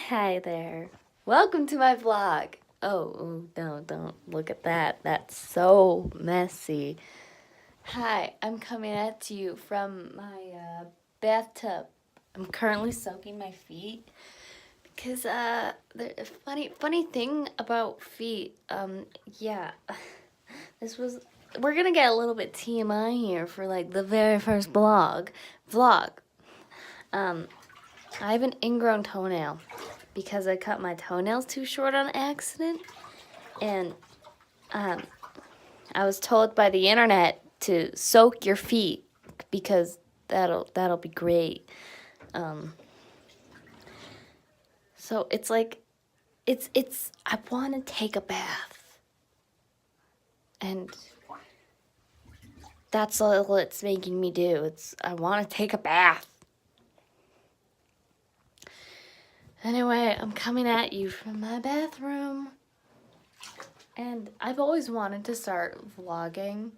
Hi there. Welcome to my vlog. Oh, no, don't look at that. That's so messy. Hi, I'm coming at you from my bathtub. I'm currently soaking my feet because the funny thing about feet. Yeah, this was. We're gonna get a little bit TMI here for like the very first vlog. I have an ingrown toenail because I cut my toenails too short on accident, and I was told by the internet to soak your feet because that'll be great. So it's like it's I want to take a bath, and that's all it's making me do. I want to take a bath. Anyway, I'm coming at you from my bathroom. And I've always wanted to start vlogging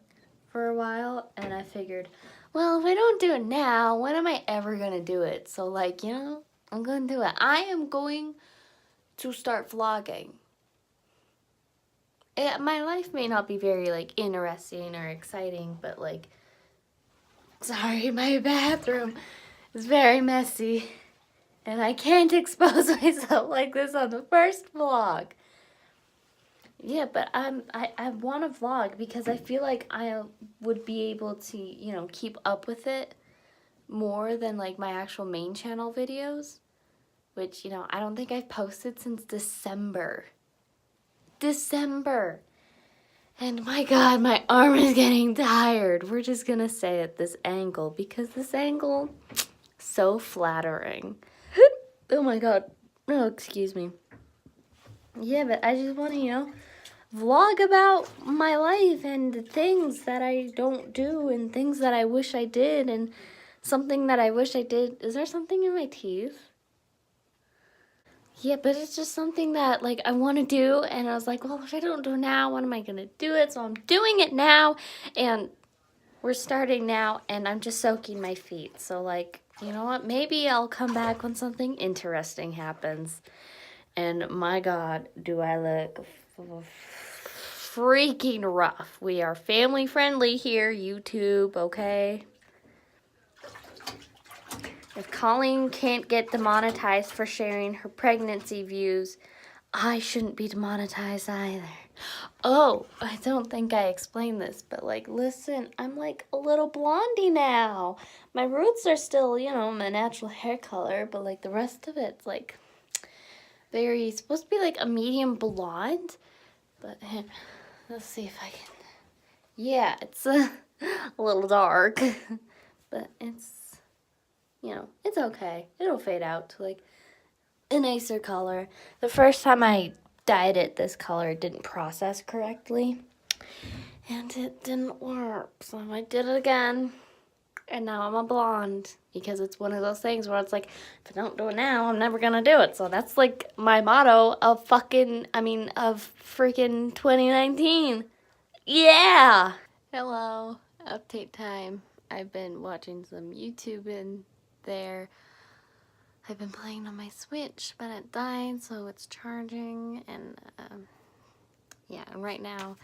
for a while, and I figured, well, if I don't do it now, when am I ever going to do it? So, like, I'm going to do it. I am going to start vlogging. My life may not be very, like, interesting or exciting, but, like, sorry, my bathroom is very messy, and I can't expose myself like this on the first vlog. Yeah, but I want to vlog because I feel like I would be able to, keep up with it more than like my actual main channel videos, which, I don't think I've posted since December. December. And my God, my arm is getting tired. We're just gonna say at this angle because this angle, so flattering. Oh my God. No, excuse me. Yeah, but I just want to, vlog about my life and things that I don't do and things that I wish I did and something that I wish I did. Is there something in my teeth? Yeah, but it's just something that like I want to do, and I was like, well, if I don't do it now, when am I going to do it? So I'm doing it now, and we're starting now, and I'm just soaking my feet. So like, you know what? Maybe I'll come back when something interesting happens. And my God, do I look freaking rough. We are family friendly here, YouTube, okay? If Colleen can't get demonetized for sharing her pregnancy views, I shouldn't be demonetized either. Oh, I don't think I explained this, but like, listen, I'm like a little blondie now. My roots are still, my natural hair color, but like the rest of it's like supposed to be like a medium blonde, but let's see if I can. Yeah, it's a little dark, but it's, it's okay. It'll fade out to like a nicer color. The first time I dyed it this color, it didn't process correctly, and it didn't work, so I did it again, and now I'm a blonde, because it's one of those things where it's like, if I don't do it now, I'm never gonna do it. So that's like my motto of freaking 2019. Yeah! Hello, update time. I've been watching some YouTube in there. I've been playing on my Switch, but it died, so it's charging, and yeah, and right now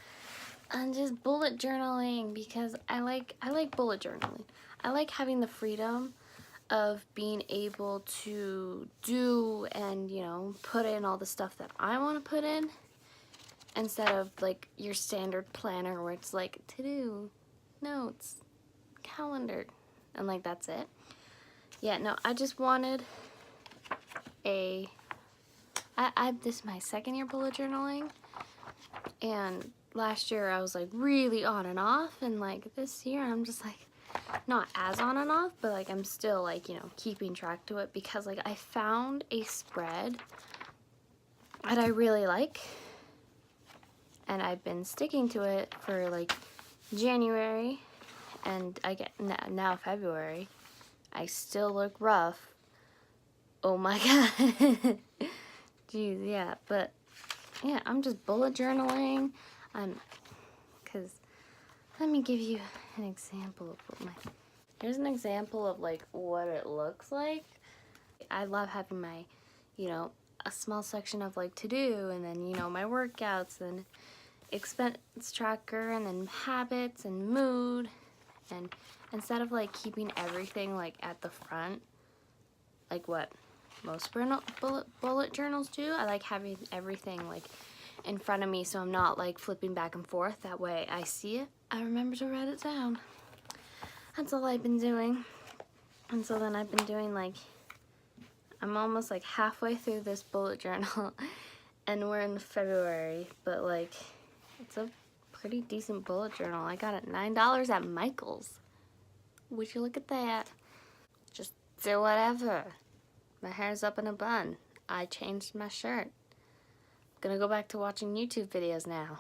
I'm just bullet journaling because I like bullet journaling. I like having the freedom of being able to do and, put in all the stuff that I want to put in, instead of like your standard planner where it's like to-do, notes, calendar, and like that's it. Yeah, no, I just wanted this is my second year bullet journaling, and last year I was like really on and off, and like this year I'm just like not as on and off, but like I'm still like, keeping track to it, because like I found a spread that I really like, and I've been sticking to it for like January, and I get now February. I still look rough. Oh my God. Jeez, yeah, but yeah, I'm just bullet journaling. Cause let me give you an example of what here's an example of like what it looks like. I love having my, a small section of like to do, and then, you know, my workouts, and expense tracker, and then habits and mood. And instead of like keeping everything like at the front, like what most bullet journals do, I like having everything like in front of me, so I'm not like flipping back and forth. That way I see it, I remember to write it down. That's all I've been doing. And so then I've been doing like, I'm almost like halfway through this bullet journal and we're in February, but like it's a pretty decent bullet journal. I got it $9 at Michael's. Would you look at that? Just do whatever. My hair's up in a bun. I changed my shirt. Gonna go back to watching YouTube videos now.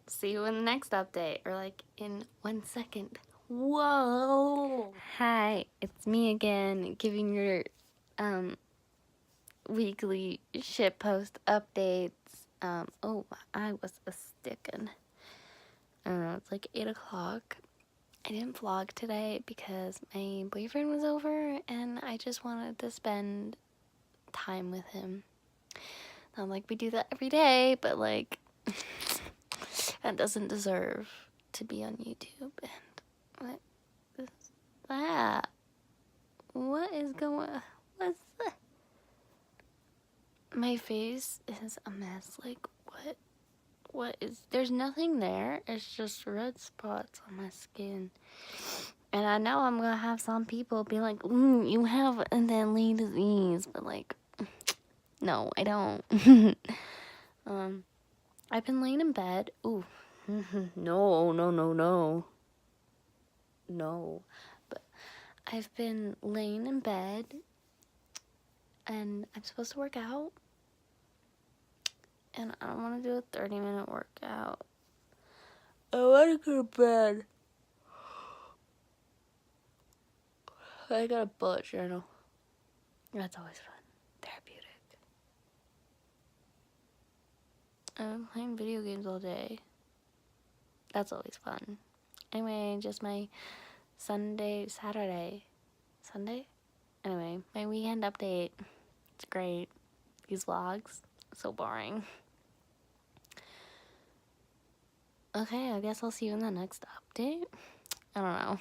See you in the next update, or like in 1 second. Whoa! Hi, it's me again, giving your weekly shitpost updates. Oh, I was a stickin'. It's like 8 o'clock. I didn't vlog today because my boyfriend was over and I just wanted to spend time with him. Not like we do that every day, but like that doesn't deserve to be on YouTube. And what is that? What is going? What's that? My face is a mess. Like what? What is? There's nothing there. It's just red spots on my skin. And I know I'm gonna have some people be like, you have a deadly disease, but like, no, I don't. I've been laying in bed. Ooh, no. But I've been laying in bed, and I'm supposed to work out, and I don't want to do a 30-minute workout. I want to go to bed. I got a bullet journal. That's always fun. Therapeutic. I've been playing video games all day. That's always fun. Anyway, just my Sunday? Anyway, my weekend update. It's great. These vlogs, so boring. Okay, I guess I'll see you in the next update. I don't know.